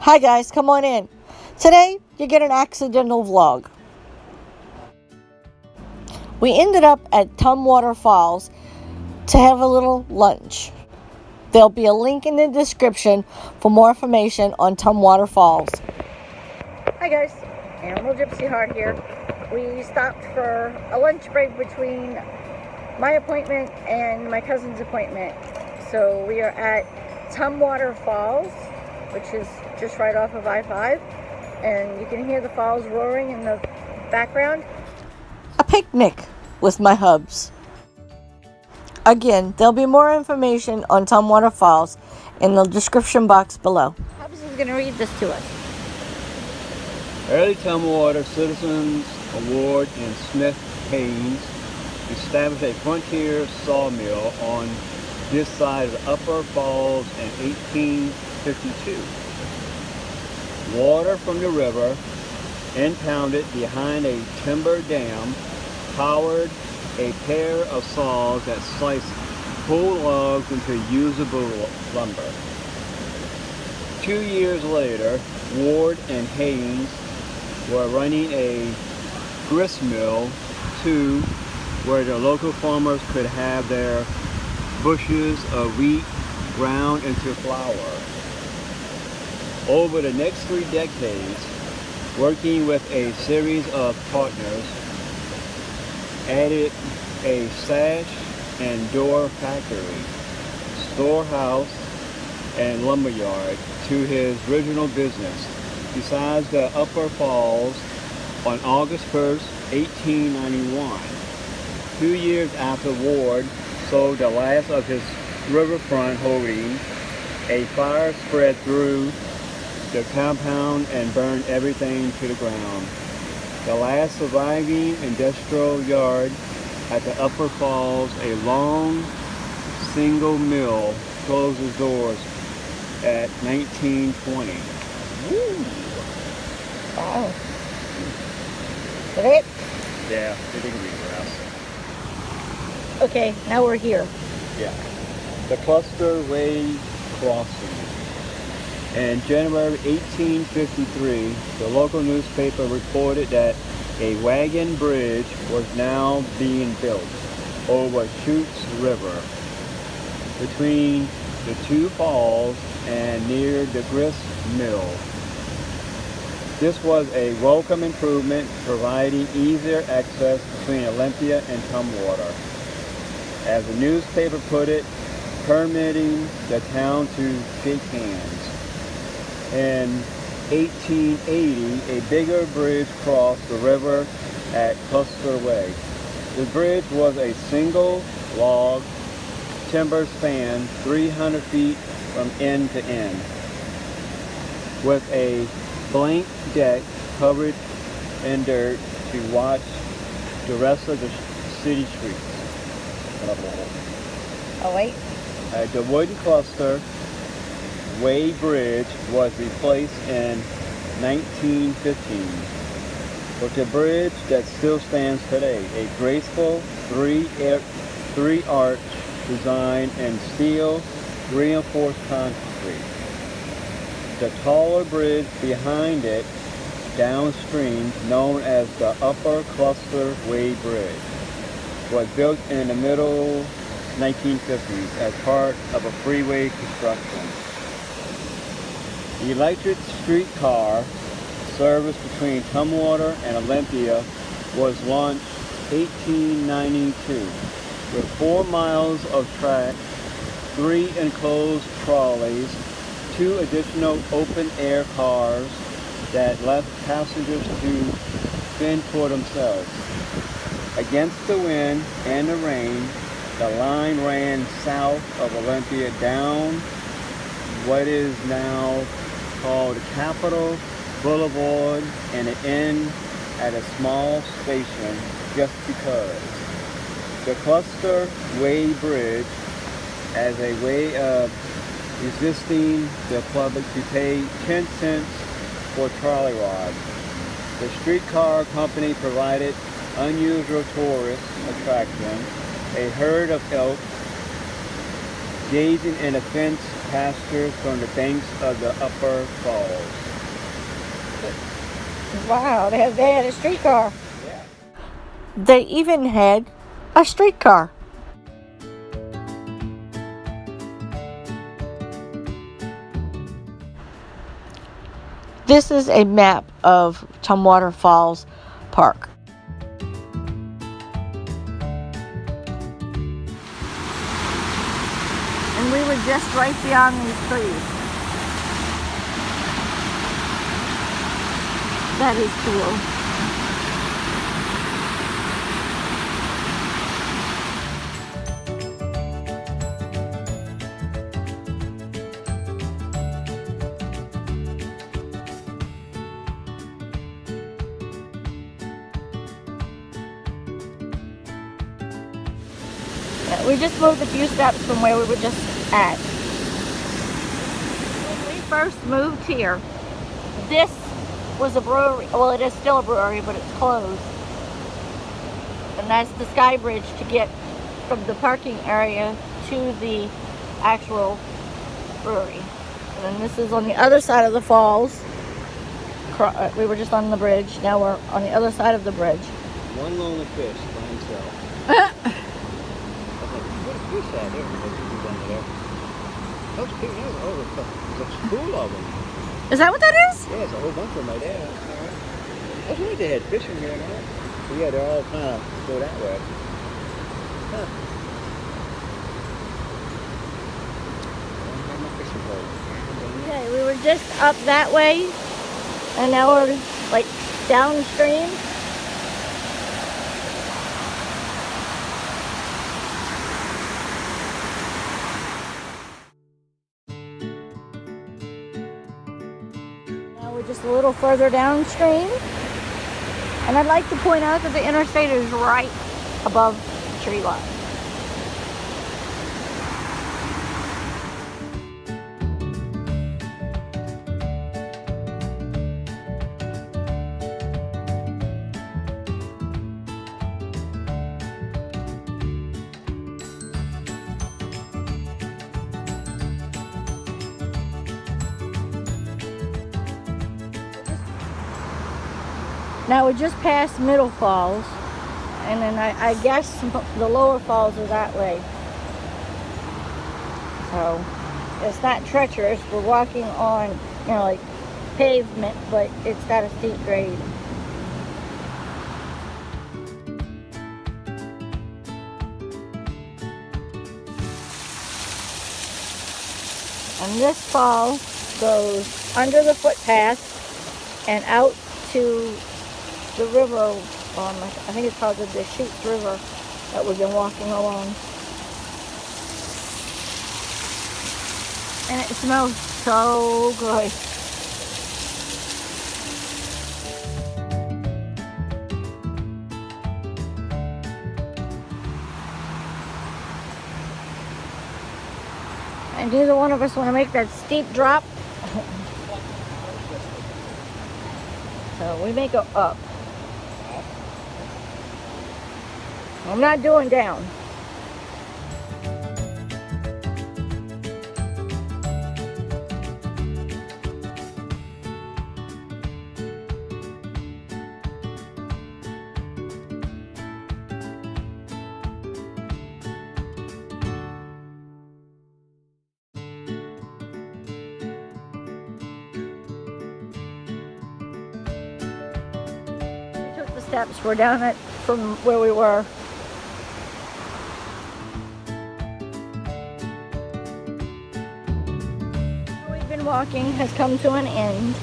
Hi guys, come on in. Today, you get an accidental vlog. We ended up at Tumwater Falls to have a little lunch. There'll be a link in the description for more information on Tumwater Falls. Hi guys, Animal Gypsy Heart here. We stopped for a lunch break between my appointment and my cousin's appointment. So we are at Tumwater Falls, which is just right off of I-5, and you can hear the falls roaring in the background. A picnic with my hubs. Again, there'll be more information on Tumwater Falls in the description box below. Hubs is going to read this to us. Early Tumwater Citizens Award and Smith Haynes established a frontier sawmill on this side of the Upper Falls in 1852. Water from the river, impounded behind a timber dam, powered a pair of saws that sliced whole logs into usable lumber. 2 years later, Ward and Haynes were running a grist mill too, where the local farmers could have their bushes of wheat ground into flour. Over the next 3 decades, working with a series of partners, added a sash and door factory, storehouse, and lumberyard to his original business. Besides the Upper Falls, on August 1st, 1891, 2 years after Ward sold the last of his riverfront holdings, a fire spread through the compound and burned everything to the ground. The last surviving industrial yard at the Upper Falls, a long single mill, closed its doors at 1920. Woo. Wow. Is that it? Yeah, they didn't read the rest. Okay, now we're here. Yeah. The Cluster Way Crossing. In January 1853, the local newspaper reported that a wagon bridge was now being built over Chutes River between the two falls and near the grist mill. This was a welcome improvement, providing easier access between Olympia and Tumwater. As the newspaper put it, permitting the town to shake hands. In 1880, a bigger bridge crossed the river at Cluster Way. The bridge was a single log timber span 300 feet from end to end, with a blank deck covered in dirt to watch the rest of the city streets. Oh wait. The wooden Cluster Way Bridge was replaced in 1915 with a bridge that still stands today, a graceful three-arch design in steel reinforced concrete. The taller bridge behind it, downstream, known as the Upper Cluster Way Bridge, was built in the middle 1950s as part of a freeway construction. The electric streetcar service between Tumwater and Olympia was launched 1892 with 4 miles of track, 3 enclosed trolleys, 2 additional open-air cars that left passengers to fend for themselves. Against the wind and the rain, the line ran south of Olympia down what is now called Capitol Boulevard, and it ends at a small station just because. The Cluster Way Bridge, as a way of resisting the public to pay 10 cents for trolley rides. The streetcar company provided unusual tourist attraction, a herd of elk gazing in a fenced pasture from the banks of the upper falls. Wow, they had a streetcar. Yeah. They even had a streetcar. This is a map of Tumwater Falls Park. And we were just right beyond these trees. That is cool. We just moved a few steps from where we were just at. When we first moved here, this was a brewery. Well, it is still a brewery, but it's closed. And that's the sky bridge to get from the parking area to the actual brewery. And then this is on the other side of the falls. We were just on the bridge. Now we're on the other side of the bridge. One lonely fish by himself. Fish out there, there. Those people, there's a school of them. Is that what that is? Yeah, there's a whole bunch of them right there. That's right, they had fish in here, right? So yeah, they're all kind of go that way. Huh. Okay, we were just up that way, and now we're like downstream. We're just a little further downstream, and I'd like to point out that the interstate is right above the tree line. Now we just passed Middle Falls, and then I guess the lower falls are that way. So it's not treacherous. We're walking on, like pavement, but it's got a steep grade. And this fall goes under the footpath and out to the river, I think it's called the Deschutes River, that we've been walking along. And it smells so good. And neither one of us want to make that steep drop. So we may go up. I'm not doing down. We took the steps. We're down it from where we were. Walking has come to an end,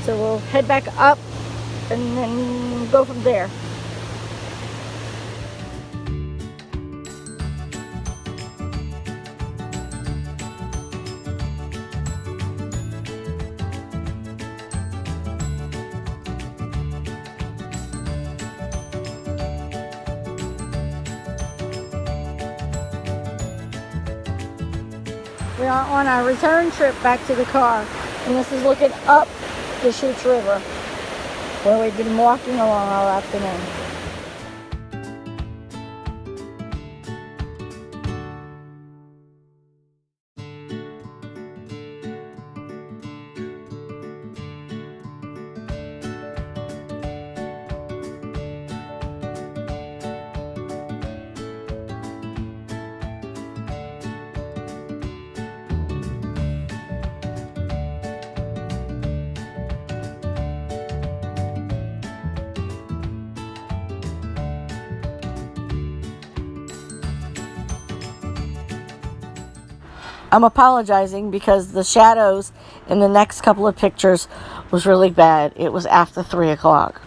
so we'll head back up and then go from there. We are on our return trip back to the car, and this is looking up the Deschutes River, where we've been walking along all afternoon. I'm apologizing because the shadows in the next couple of pictures was really bad. It was after 3 o'clock.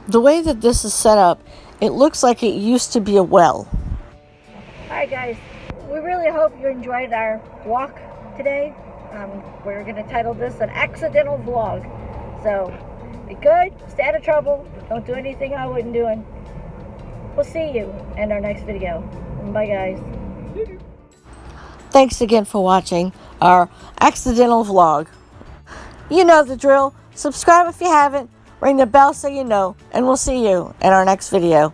The way that this is set up, it looks like it used to be a well. Alright guys, we really hope you enjoyed our walk today. We're going to title this an accidental vlog. So, be good, stay out of trouble, don't do anything I wouldn't do. And we'll see you in our next video. Bye guys. Thanks again for watching our accidental vlog. You know the drill. Subscribe if you haven't. Ring the bell so you know, and we'll see you in our next video.